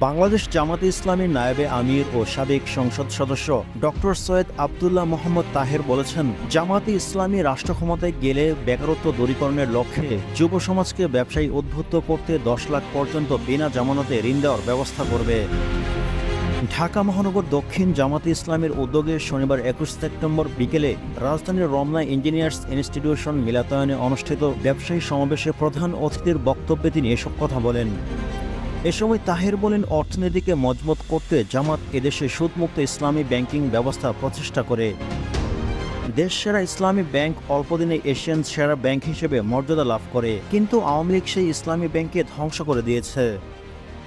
বাংলাদেশ জামাতে ইসলামীর নায়েবে আমির ও সাবেক সংসদ সদস্য ডক্টর সৈয়দ আবদুল্লাহ মোহাম্মদ তাহের বলেছেন, জামাতে ইসলামী রাষ্ট্র ক্ষমতায় গেলে বেকারত্ব দূরীকরণের লক্ষ্যে যুব সমাজকে ব্যবসায়ী উদ্বুদ্ধ করতে 10 লাখ পর্যন্ত বিনা জামানতে ঋণ দেওয়ার ব্যবস্থা করবে। ঢাকা মহানগর দক্ষিণ জামাতে ইসলামের উদ্যোগে শনিবার 21 সেপ্টেম্বর বিকেলে রাজধানীর রমনা ইঞ্জিনিয়ার্স ইনস্টিটিউশন মিলনায়তনে অনুষ্ঠিত ব্যবসায়ী সমাবেশে প্রধান অতিথির বক্তব্যে তিনি এসব কথা বলেন। এ সময় তাহের বলেন, অর্থনীতিকে মজবুত করতে জামাত এদেশে সুদমুক্ত ইসলামী ব্যাংকিং ব্যবস্থা প্রতিষ্ঠা করে। দেশ সেরা ইসলামী ব্যাংক অল্পদিনে এশিয়ান সেরা ব্যাংক হিসেবে মর্যাদা লাভ করে, কিন্তু আওয়ামী লীগ সেই ইসলামী ব্যাংককে ধ্বংস করে দিয়েছে।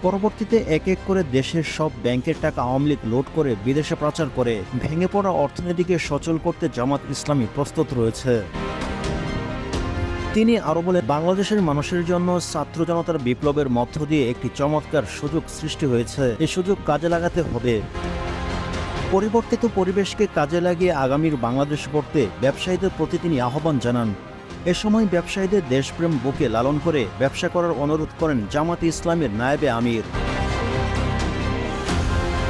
পরবর্তীতে এক এক করে দেশের সব ব্যাংকের টাকা আওয়ামী লীগ লুট করে বিদেশে পাচার করে। ভেঙে পড়া অর্থনীতিকে সচল করতে জামাত ইসলামী প্রস্তুত রয়েছে। তিনি আরও বলেন, বাংলাদেশের মানুষের জন্য ছাত্র জনতার বিপ্লবের মধ্য দিয়ে একটি চমৎকার সুযোগ সৃষ্টি হয়েছে। এই সুযোগ কাজে লাগাতে হবে। পরিবর্তিত পরিবেশকে কাজে লাগিয়ে আগামীর বাংলাদেশ গড়তে ব্যবসায়ীদের প্রতি তিনি আহ্বান জানান। এ সময় ব্যবসায়ীদের দেশপ্রেম বুকে লালন করে ব্যবসা করার অনুরোধ করেন জামাতে ইসলামের নায়েবে আমির।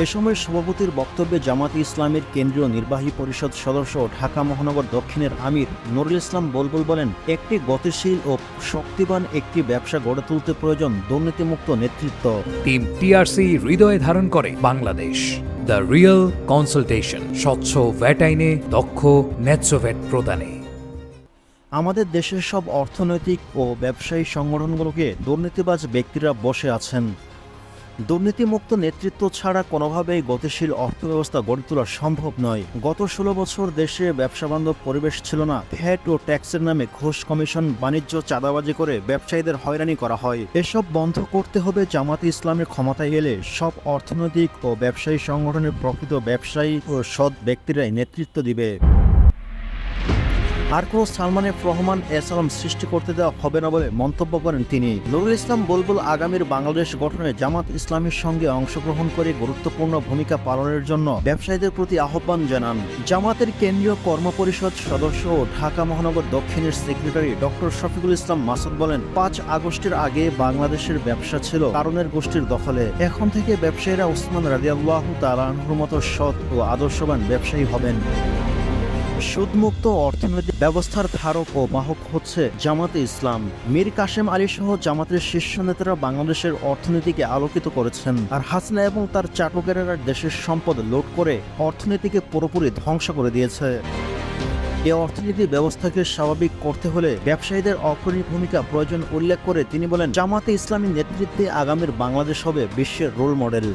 এ সময় সভাপতির বক্তব্যে জামাতে ইসলামের কেন্দ্রীয় নির্বাহী পরিষদ সদস্য ঢাকা মহানগর দক্ষিণের আমির নুরুল ইসলাম বুলবুল বলেন, একটি গতিশীল ও শক্তিবান একটি ব্যবসা গড়ে তুলতে প্রয়োজন দুর্নীতিমুক্ত নেতৃত্ব। টিম টিআরসি হৃদয়ে ধারণ করে বাংলাদেশ। দ্য রিয়েল কনসালটেশন, স্বচ্ছ ভ্যাট আইনে দক্ষ ন্যায্য ভ্যাট প্রদানে। আমাদের দেশের সব অর্থনৈতিক ও ব্যবসায়ী সংগঠনগুলোকে দুর্নীতিবাজ ব্যক্তিরা বসে আছেন। দুর্নীতিমুক্ত নেতৃত্ব ছাড়া কোনোভাবেই গতিশীল অর্থব্যবস্থা গড়ে তোলা সম্ভব নয়। গত 16 বছর দেশে ব্যবসাবান্ধব পরিবেশ ছিল না। ভ্যাট ও ট্যাক্সের নামে ঘুষ, কমিশন, বাণিজ্য, চাঁদাবাজি করে ব্যবসায়ীদের হয়রানি করা হয়। এসব বন্ধ করতে হবে। জামাতে ইসলামের ক্ষমতায় এলে সব অর্থনৈতিক ও ব্যবসায়ী সংগঠনের প্রকৃত ব্যবসায়ী ও সৎ ব্যক্তিরাই নেতৃত্ব দিবে। আর কোনো সালমান এফ রহমান এসালাম সৃষ্টি করতে দেওয়া হবে না বলে মন্তব্য করেন তিনি। নুরুল ইসলাম বুলবুল আগামীর বাংলাদেশ গঠনে জামাত ইসলামের সঙ্গে অংশগ্রহণ করে গুরুত্বপূর্ণ ভূমিকা পালনের জন্য ব্যবসায়ীদের প্রতি আহ্বান জানান। জামাতের কেন্দ্রীয় কর্মপরিষদ সদস্য ও ঢাকা মহানগর দক্ষিণের সেক্রেটারি ডক্টর শফিকুল ইসলাম মাসুদ বলেন, 5 আগস্টের আগে বাংলাদেশের ব্যবসা ছিল কারণের গোষ্ঠীর দখলে। এখন থেকে ব্যবসায়ীরা ওসমান রাদিয়াল্লাহু তাআলা আনহুর মতো সৎ ও আদর্শবান ব্যবসায়ী হবেন। সুদমুক্ত অর্থনৈতিক ব্যবস্থার ধারক ও বাহক হচ্ছে জামাতে ইসলাম। মীর কাশেম আলী সহ জামাতের শীর্ষ নেতারা বাংলাদেশের অর্থনীতিকে আলোকিত করেছেন, আর হাসিনা এবং তার চাটুকারেরা দেশের সম্পদ লুট করে অর্থনীতিকে পুরোপুরি ধ্বংস করে দিয়েছে। এই অর্থনীতি ব্যবস্থাকে স্বাভাবিক করতে হলে ব্যবসায়ীদের অগ্রণী ভূমিকা প্রয়োজন উল্লেখ করে তিনি বলেন, জামাতে ইসলামী নেতৃত্বে আগামীর বাংলাদেশ হবে বিশ্বের রোল মডেল।